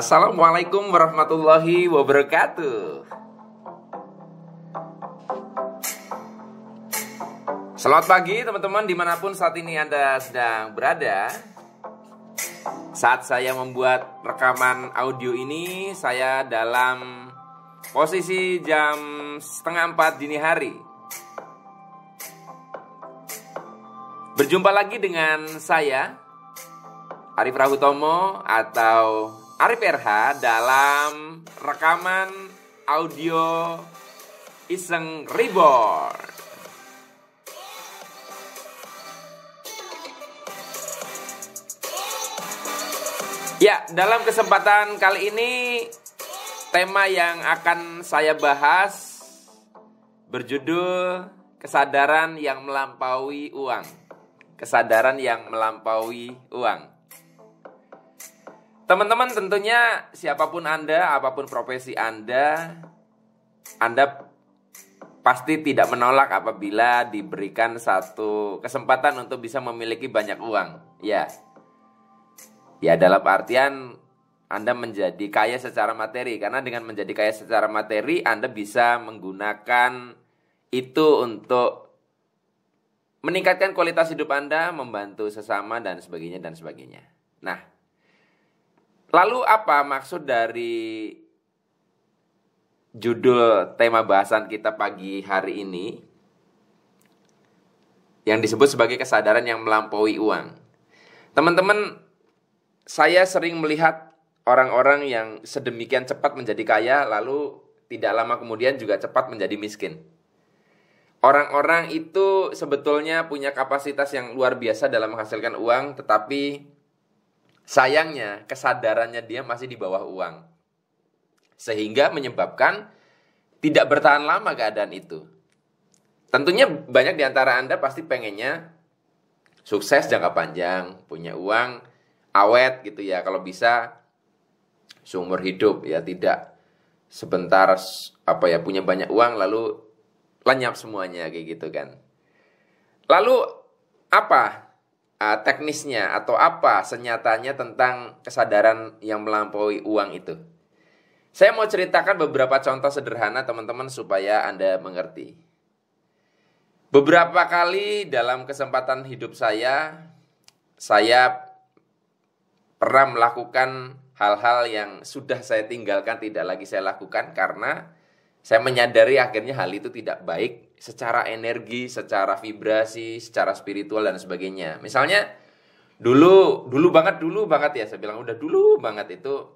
Assalamualaikum warahmatullahi wabarakatuh. Selamat pagi teman-teman dimanapun saat ini Anda sedang berada. Saat saya membuat rekaman audio ini, saya dalam posisi jam 3:30 dini hari. Berjumpa lagi dengan saya, Arif Rahutomo atau Arif RH dalam rekaman audio Iseng Reborn. Ya, dalam kesempatan kali ini tema yang akan saya bahas berjudul kesadaran yang melampaui uang. Kesadaran yang melampaui uang. Teman-teman, tentunya siapapun Anda, apapun profesi Anda pasti tidak menolak apabila diberikan satu kesempatan untuk bisa memiliki banyak uang. Ya, dalam artian Anda menjadi kaya secara materi. Karena dengan menjadi kaya secara materi, Anda bisa menggunakan itu untuk meningkatkan kualitas hidup Anda, membantu sesama, dan sebagainya, dan sebagainya. Nah, lalu apa maksud dari judul tema bahasan kita pagi hari ini yang disebut sebagai kesadaran yang melampaui uang? Teman-teman, saya sering melihat orang-orang yang sedemikian cepat menjadi kaya, lalu tidak lama kemudian juga cepat menjadi miskin. Orang-orang itu sebetulnya punya kapasitas yang luar biasa dalam menghasilkan uang, tetapi sayangnya kesadarannya dia masih di bawah uang. Sehingga menyebabkan tidak bertahan lama keadaan itu. Tentunya banyak di antara Anda pasti pengennya sukses jangka panjang, punya uang awet gitu ya, kalau bisa seumur hidup ya, tidak sebentar punya banyak uang lalu lenyap semuanya kayak gitu kan. Lalu apa teknisnya atau apa senyatanya tentang kesadaran yang melampaui uang itu? Saya mau ceritakan beberapa contoh sederhana teman-teman supaya Anda mengerti. Beberapa kali dalam kesempatan hidup saya pernah melakukan hal-hal yang sudah saya tinggalkan, tidak lagi saya lakukan karena saya menyadari akhirnya hal itu tidak baik secara energi, secara vibrasi, secara spiritual dan sebagainya. Misalnya dulu banget ya, saya bilang udah dulu banget itu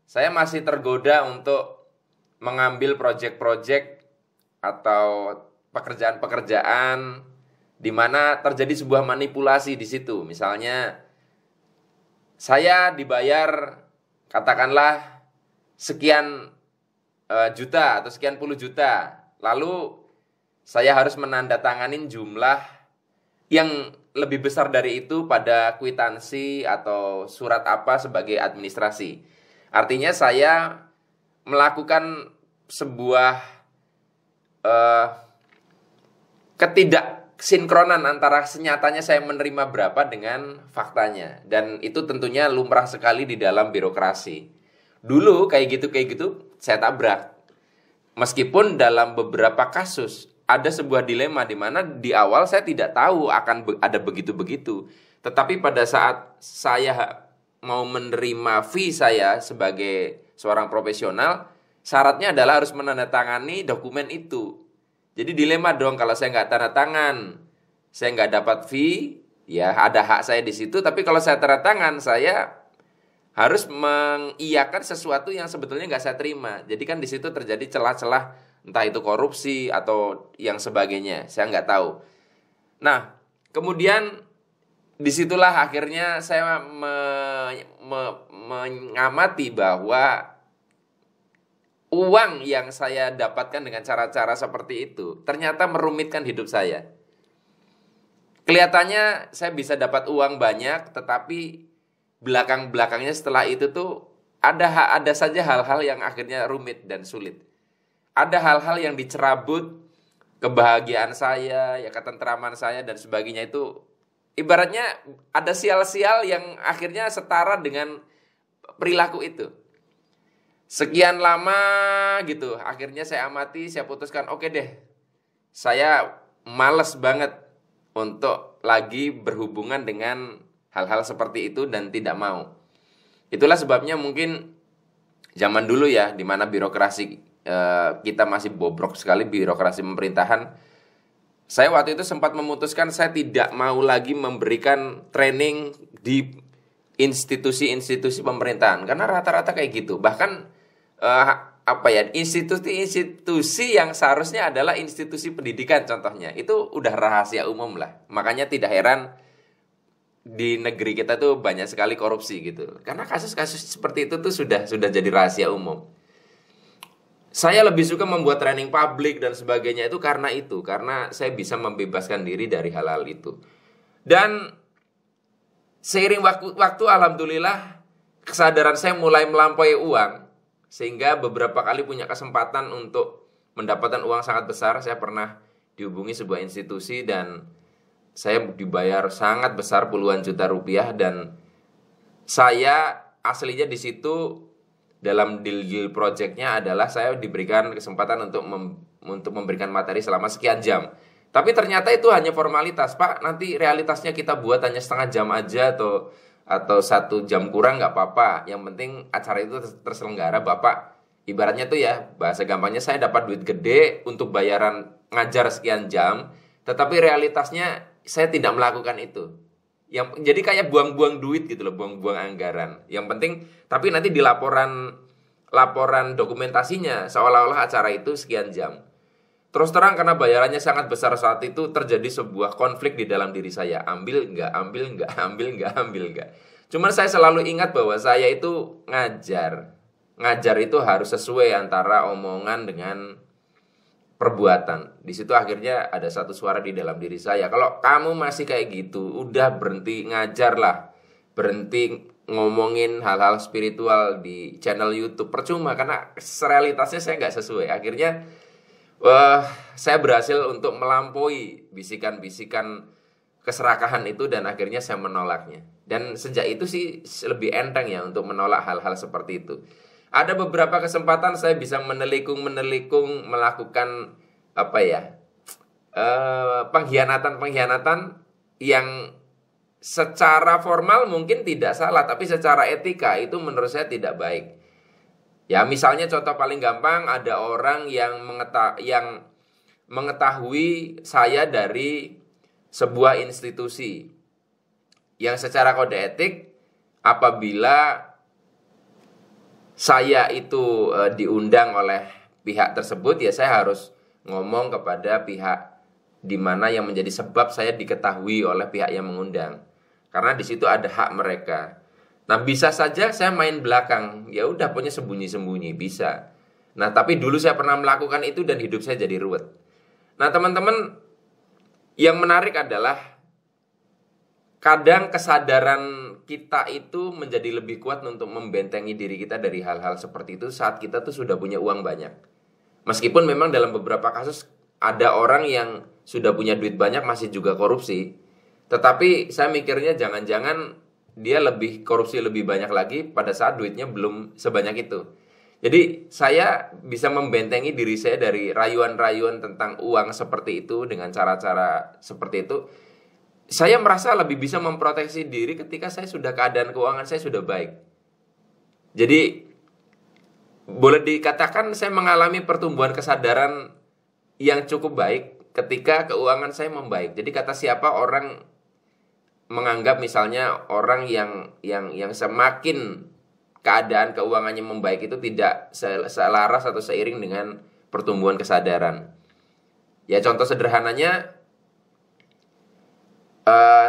saya masih tergoda untuk mengambil proyek-proyek atau pekerjaan-pekerjaan di mana terjadi sebuah manipulasi di situ. Misalnya saya dibayar katakanlah sekian juta atau sekian puluh juta. Lalu saya harus menandatanganin jumlah yang lebih besar dari itu pada kwitansi atau surat apa sebagai administrasi. Artinya saya melakukan sebuah ketidaksinkronan antara senyatanya saya menerima berapa dengan faktanya. Dan itu tentunya lumrah sekali di dalam birokrasi. Dulu kayak gitu saya tabrak. Meskipun dalam beberapa kasus ada sebuah dilema di mana di awal saya tidak tahu akan ada begitu-begitu. Tetapi pada saat saya mau menerima fee saya sebagai seorang profesional, syaratnya adalah harus menandatangani dokumen itu. Jadi dilema dong, kalau saya nggak tanda tangan, saya nggak dapat fee, ya ada hak saya di situ. Tapi kalau saya tanda tangan, saya harus mengiyakan sesuatu yang sebetulnya nggak saya terima. Jadi kan di situ terjadi celah-celah, entah itu korupsi atau yang sebagainya, saya nggak tahu. Nah, kemudian disitulah akhirnya saya mengamati bahwa uang yang saya dapatkan dengan cara-cara seperti itu ternyata merumitkan hidup saya. Kelihatannya saya bisa dapat uang banyak, tetapi belakang-belakangnya setelah itu tuh ada saja hal-hal yang akhirnya rumit dan sulit. Ada hal-hal yang dicerabut, kebahagiaan saya, ya ketentraman saya dan sebagainya itu ibaratnya ada sial-sial yang akhirnya setara dengan perilaku itu. Sekian lama gitu, akhirnya saya amati, saya putuskan, oke deh, saya males banget untuk lagi berhubungan dengan hal-hal seperti itu dan tidak mau. Itulah sebabnya mungkin zaman dulu ya, di mana birokrasi kita masih bobrok sekali, birokrasi pemerintahan. Saya waktu itu sempat memutuskan saya tidak mau lagi memberikan training di institusi-institusi pemerintahan, karena rata-rata kayak gitu. Bahkan institusi-institusi yang seharusnya adalah institusi pendidikan contohnya, itu udah rahasia umum lah. Makanya tidak heran di negeri kita tuh banyak sekali korupsi gitu, karena kasus-kasus seperti itu tuh sudah jadi rahasia umum. Saya lebih suka membuat training publik dan sebagainya karena saya bisa membebaskan diri dari hal-hal itu. Dan seiring waktu alhamdulillah kesadaran saya mulai melampaui uang, sehingga beberapa kali punya kesempatan untuk mendapatkan uang sangat besar. Saya pernah dihubungi sebuah institusi dan saya dibayar sangat besar, puluhan juta rupiah, dan saya aslinya di situ dalam deal projectnya adalah saya diberikan kesempatan untuk memberikan materi selama sekian jam. Tapi ternyata itu hanya formalitas, Pak. Nanti realitasnya kita buat hanya setengah jam aja atau 1 jam kurang nggak apa-apa. Yang penting acara itu terselenggara, Bapak. Ibaratnya tuh ya, bahasa gampangnya saya dapat duit gede untuk bayaran ngajar sekian jam, tetapi realitasnya saya tidak melakukan itu. Jadi kayak buang-buang duit gitu loh, buang-buang anggaran. Yang penting, tapi nanti di laporan dokumentasinya seolah-olah acara itu sekian jam. Terus terang karena bayarannya sangat besar saat itu, terjadi sebuah konflik di dalam diri saya. Ambil enggak, ambil enggak, ambil enggak, ambil enggak. Cuman saya selalu ingat bahwa saya itu ngajar. Ngajar itu harus sesuai antara omongan dengan perbuatan. Di situ akhirnya ada satu suara di dalam diri saya, kalau kamu masih kayak gitu, udah berhenti ngajar lah, berhenti ngomongin hal-hal spiritual di channel YouTube, percuma karena realitasnya saya nggak sesuai. Akhirnya saya berhasil untuk melampaui bisikan-bisikan keserakahan itu dan akhirnya saya menolaknya. Dan sejak itu sih lebih enteng ya untuk menolak hal-hal seperti itu. Ada beberapa kesempatan saya bisa menelikung melakukan pengkhianatan yang secara formal mungkin tidak salah, tapi secara etika itu menurut saya tidak baik. Ya misalnya contoh paling gampang, ada orang yang mengetahui saya dari sebuah institusi yang secara kode etik apabila saya itu diundang oleh pihak tersebut, ya saya harus ngomong kepada pihak di mana yang menjadi sebab saya diketahui oleh pihak yang mengundang, karena di situ ada hak mereka. Nah bisa saja saya main belakang, ya udah punya sembunyi-sembunyi bisa. Nah tapi dulu saya pernah melakukan itu dan hidup saya jadi ruwet. Nah teman-teman, yang menarik adalah kadang kesadaran kita itu menjadi lebih kuat untuk membentengi diri kita dari hal-hal seperti itu saat kita tuh sudah punya uang banyak. Meskipun memang dalam beberapa kasus ada orang yang sudah punya duit banyak masih juga korupsi, tetapi saya mikirnya jangan-jangan dia lebih korupsi lebih banyak lagi pada saat duitnya belum sebanyak itu. Jadi saya bisa membentengi diri saya dari rayuan-rayuan tentang uang seperti itu dengan cara-cara seperti itu. Saya merasa lebih bisa memproteksi diri ketika saya sudah keadaan keuangan saya sudah baik. Jadi boleh dikatakan saya mengalami pertumbuhan kesadaran yang cukup baik ketika keuangan saya membaik. Jadi kata siapa orang menganggap misalnya orang yang semakin keadaan keuangannya membaik itu tidak selaras atau seiring dengan pertumbuhan kesadaran. Ya contoh sederhananya,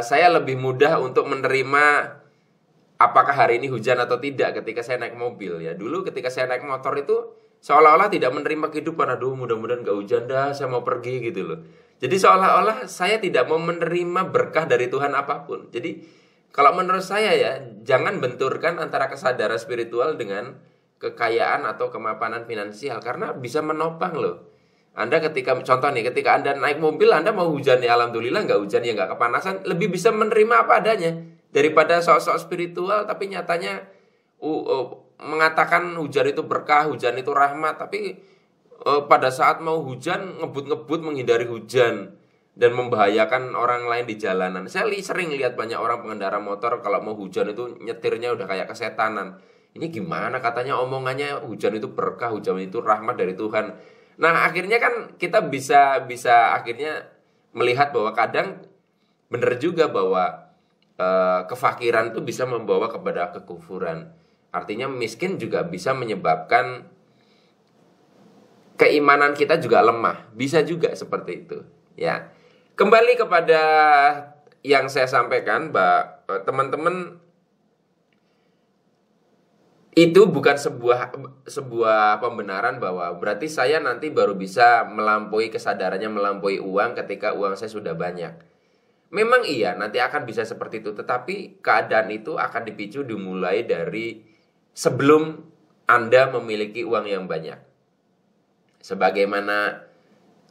saya lebih mudah untuk menerima apakah hari ini hujan atau tidak ketika saya naik mobil ya. Dulu ketika saya naik motor itu seolah-olah tidak menerima kehidupan. Aduh mudah-mudahan gak hujan dah, saya mau pergi gitu loh. Jadi seolah-olah saya tidak mau menerima berkah dari Tuhan apapun. Jadi kalau menurut saya ya, jangan benturkan antara kesadaran spiritual dengan kekayaan atau kemapanan finansial, karena bisa menopang loh. Anda ketika Anda naik mobil, Anda mau hujan ya alhamdulillah, nggak hujan ya nggak kepanasan, lebih bisa menerima apa adanya daripada sok-sok spiritual tapi nyatanya mengatakan hujan itu berkah, hujan itu rahmat, tapi pada saat mau hujan ngebut-ngebut menghindari hujan dan membahayakan orang lain di jalanan. Saya sering lihat banyak orang pengendara motor kalau mau hujan itu nyetirnya udah kayak kesetanan. Ini gimana, katanya omongannya hujan itu berkah, hujan itu rahmat dari Tuhan. Nah, akhirnya kan kita bisa akhirnya melihat bahwa kadang benar juga bahwa kefakiran itu bisa membawa kepada kekufuran. Artinya miskin juga bisa menyebabkan keimanan kita juga lemah. Bisa juga seperti itu, ya. Kembali kepada yang saya sampaikan, bahwa teman-teman, itu bukan sebuah pembenaran bahwa berarti saya nanti baru bisa melampaui kesadarannya, melampaui uang ketika uang saya sudah banyak. Memang iya, nanti akan bisa seperti itu, tetapi keadaan itu akan dipicu dimulai dari sebelum Anda memiliki uang yang banyak. Sebagaimana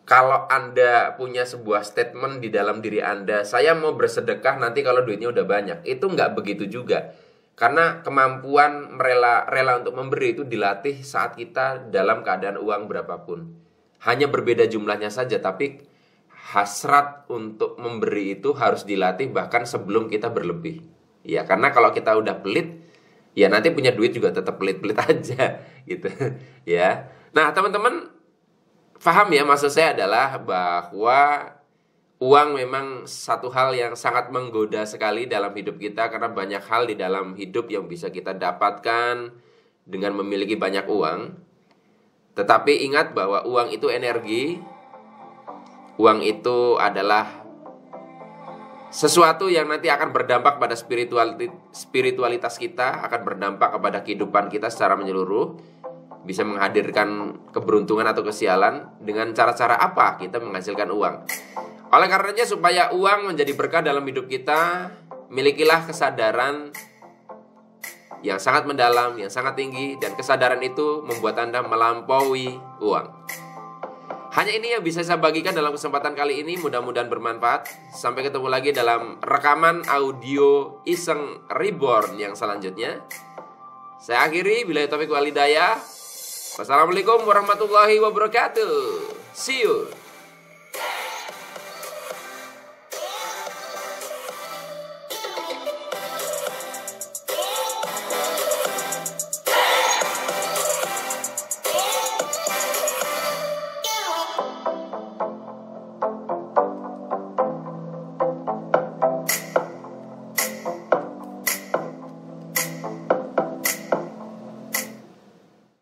kalau Anda punya sebuah statement di dalam diri Anda, saya mau bersedekah nanti kalau duitnya udah banyak. Itu nggak begitu juga. Karena kemampuan rela untuk memberi itu dilatih saat kita dalam keadaan uang berapapun. Hanya berbeda jumlahnya saja, tapi hasrat untuk memberi itu harus dilatih bahkan sebelum kita berlebih. Ya, karena kalau kita udah pelit, ya nanti punya duit juga tetap pelit-pelit aja gitu. Ya. Nah, teman-teman paham ya, maksud saya adalah bahwa uang memang satu hal yang sangat menggoda sekali dalam hidup kita, karena banyak hal di dalam hidup yang bisa kita dapatkan dengan memiliki banyak uang. Tetapi ingat bahwa uang itu energi. Uang itu adalah sesuatu yang nanti akan berdampak pada spiritualitas kita, akan berdampak kepada kehidupan kita secara menyeluruh. Bisa menghadirkan keberuntungan atau kesialan. Dengan cara-cara apa kita menghasilkan uang? Oleh karenanya, supaya uang menjadi berkah dalam hidup kita, milikilah kesadaran yang sangat mendalam, yang sangat tinggi. Dan kesadaran itu membuat Anda melampaui uang. Hanya ini yang bisa saya bagikan dalam kesempatan kali ini. Mudah-mudahan bermanfaat. Sampai ketemu lagi dalam rekaman audio Iseng Reborn yang selanjutnya. Saya akhiri, billahi taufiq wal hidayah. Wassalamualaikum warahmatullahi wabarakatuh. See you.